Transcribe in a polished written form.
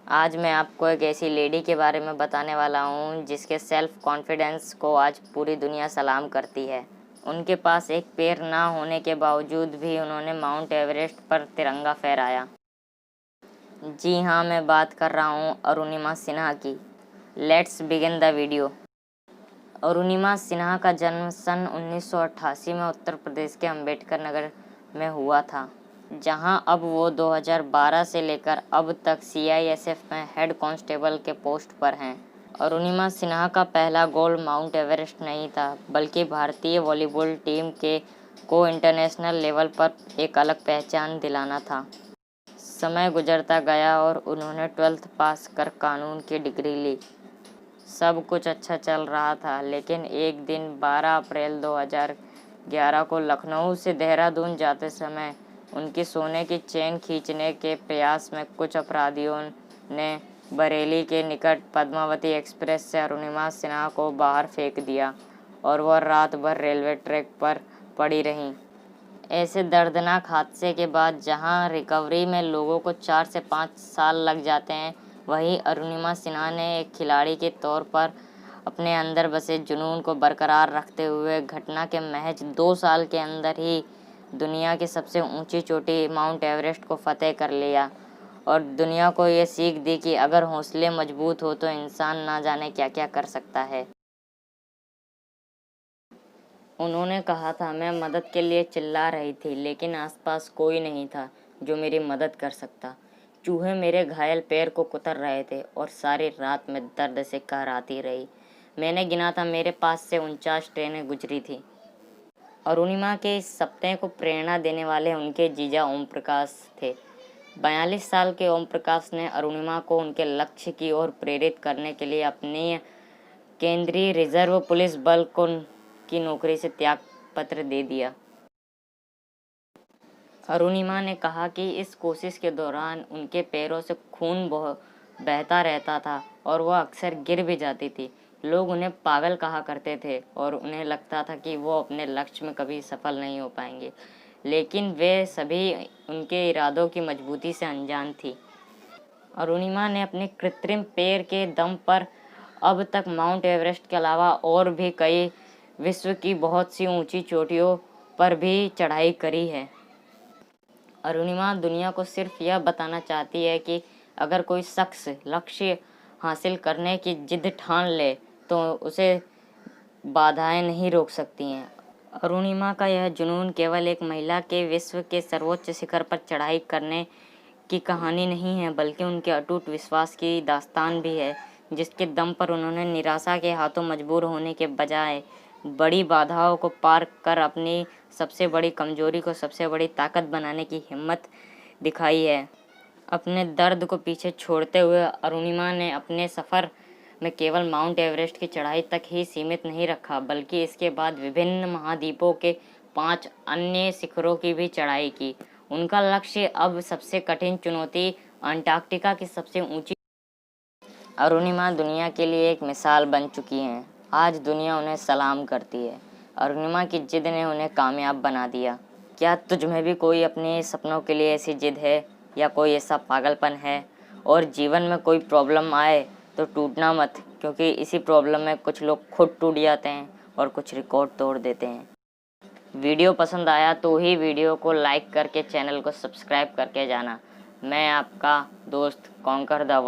आज मैं आपको एक ऐसी लेडी के बारे में बताने वाला हूँ जिसके सेल्फ कॉन्फिडेंस को आज पूरी दुनिया सलाम करती है। उनके पास एक पैर ना होने के बावजूद भी उन्होंने माउंट एवरेस्ट पर तिरंगा फहराया। जी हाँ, मैं बात कर रहा हूँ अरुणिमा सिन्हा की। Let's begin the video. Arunima Sinha का जन्म सन 1988 में उत्तर प्रदेश के अम्बेडकर नगर में हुआ था, जहां अब वो 2012 से लेकर अब तक CISF में हेड कांस्टेबल के पोस्ट पर हैं। अरुणिमा सिन्हा का पहला गोल माउंट एवरेस्ट नहीं था, बल्कि भारतीय वॉलीबॉल टीम को इंटरनेशनल लेवल पर एक अलग पहचान दिलाना था। समय गुजरता गया और उन्होंने 12th पास कर कानून की डिग्री ली। सब कुछ अच्छा चल रहा था, लेकिन एक दिन 12 अप्रैल 2011 को लखनऊ से देहरादून जाते समय उनकी सोने की चेन खींचने के प्रयास में कुछ अपराधियों ने बरेली के निकट पद्मावती एक्सप्रेस से अरुणिमा सिन्हा को बाहर फेंक दिया और वह रात भर रेलवे ट्रैक पर पड़ी रहीं। ऐसे दर्दनाक हादसे के बाद जहां रिकवरी में लोगों को 4 से 5 साल लग जाते हैं, वहीं अरुणिमा सिन्हा ने एक खिलाड़ी के तौर पर अपने अंदर बसे जुनून को बरकरार रखते हुए घटना के महज 2 साल के अंदर ही दुनिया की सबसे ऊंची चोटी माउंट एवरेस्ट को फतेह कर लिया और दुनिया को ये सीख दी कि अगर हौसले मजबूत हो तो इंसान ना जाने क्या क्या कर सकता है। उन्होंने कहा था, मैं मदद के लिए चिल्ला रही थी, लेकिन आसपास कोई नहीं था जो मेरी मदद कर सकता। चूहे मेरे घायल पैर को कुतर रहे थे और सारी रात में दर्द से कहराती रही। मैंने गिना था, मेरे पास से 49 ट्रेनें गुजरी थी। अरुणिमा के इस सपने को प्रेरणा देने वाले उनके जीजा ओम प्रकाश थे। 42 साल के ओम प्रकाश ने अरुणिमा को उनके लक्ष्य की ओर प्रेरित करने के लिए अपनी केंद्रीय रिजर्व पुलिस बल की नौकरी से त्याग पत्र दे दिया। अरुणिमा ने कहा कि इस कोशिश के दौरान उनके पैरों से खून बहता रहता था और वह अक्सर गिर भी जाती थी। लोग उन्हें पागल कहा करते थे और उन्हें लगता था कि वो अपने लक्ष्य में कभी सफल नहीं हो पाएंगे, लेकिन वे सभी उनके इरादों की मजबूती से अनजान थी। अरुणिमा ने अपने कृत्रिम पैर के दम पर अब तक माउंट एवरेस्ट के अलावा और भी कई विश्व की बहुत सी ऊंची चोटियों पर भी चढ़ाई करी है। अरुणिमा दुनिया को सिर्फ यह बताना चाहती है कि अगर कोई शख्स लक्ष्य हासिल करने की जिद ठान ले तो उसे बाधाएं नहीं रोक सकती हैं। अरुणिमा का यह जुनून केवल एक महिला के विश्व के सर्वोच्च शिखर पर चढ़ाई करने की कहानी नहीं है, बल्कि उनके अटूट विश्वास की दास्तान भी है, जिसके दम पर उन्होंने निराशा के हाथों मजबूर होने के बजाय बड़ी बाधाओं को पार कर अपनी सबसे बड़ी कमजोरी को सबसे बड़ी ताकत बनाने की हिम्मत दिखाई है। अपने दर्द को पीछे छोड़ते हुए अरुणिमा ने अपने सफ़र में केवल माउंट एवरेस्ट की चढ़ाई तक ही सीमित नहीं रखा, बल्कि इसके बाद विभिन्न महाद्वीपों के 5 अन्य शिखरों की भी चढ़ाई की। उनका लक्ष्य अब सबसे कठिन चुनौती अंटार्कटिका की सबसे ऊंची। अरुणिमा दुनिया के लिए एक मिसाल बन चुकी हैं। आज दुनिया उन्हें सलाम करती है। अरुणिमा की जिद ने उन्हें कामयाब बना दिया। क्या तुझ में भी कोई अपने सपनों के लिए ऐसी जिद है या कोई ऐसा पागलपन है? और जीवन में कोई प्रॉब्लम आए तो टूटना मत, क्योंकि इसी प्रॉब्लम में कुछ लोग खुद टूट जाते हैं और कुछ रिकॉर्ड तोड़ देते हैं। वीडियो पसंद आया तो ही वीडियो को लाइक करके चैनल को सब्सक्राइब करके जाना। मैं आपका दोस्त कॉन्कर द